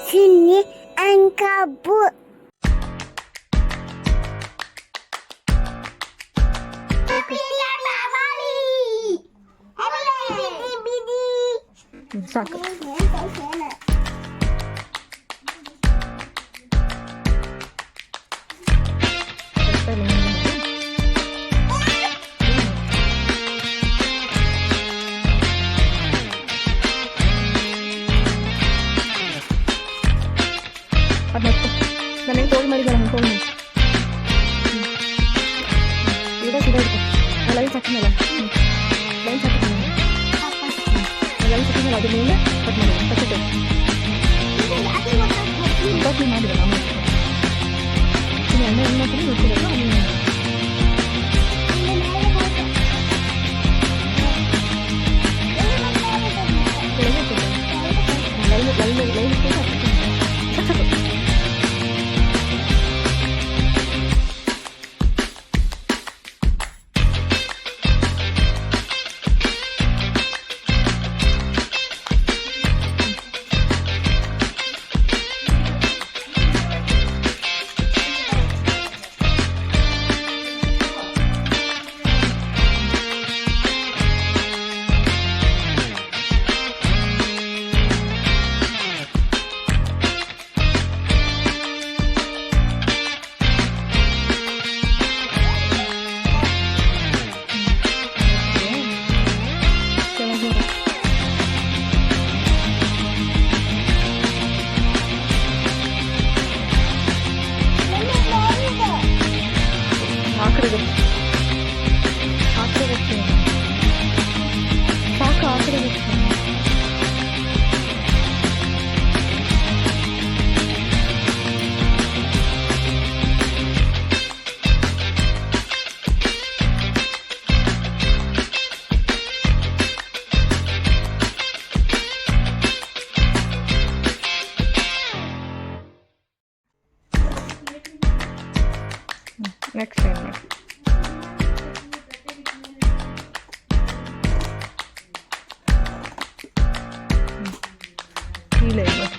ChinniandKabbu. ಸಾಕು ಅದು ನನಗೆ ತೋಲ್ ಮಾಡಿದ್ದಾರೆ ನಾನು ತೋಲ್ ಈಗ ಸಿದ ಇಡ್ಕೊ ಲೈನ್ ಹಾಕಿದ್ಮೇಲೆ ಲೈನ್ ಹಾಕಿದ್ಮೇಲೆ ಲೈನ್ ಹಾಕಿದ್ಮೇಲೆ ಅದ್ರ ಮೇಲೆ ಕಟ್ ಮಾಡಿ ಕಟ್ಟಿದ್ದೆ ಕಟ್ ಮಾಡಿದೆ ನಾನು ಎಣ್ಣೆ ಹಾಕಿ ಗೊತ್ತಿರಲ್ಲ ನೆಕ್ಸ್ಟ್ ಟೈಮ್ ಮಾಡಿ ಇಲ್ಲ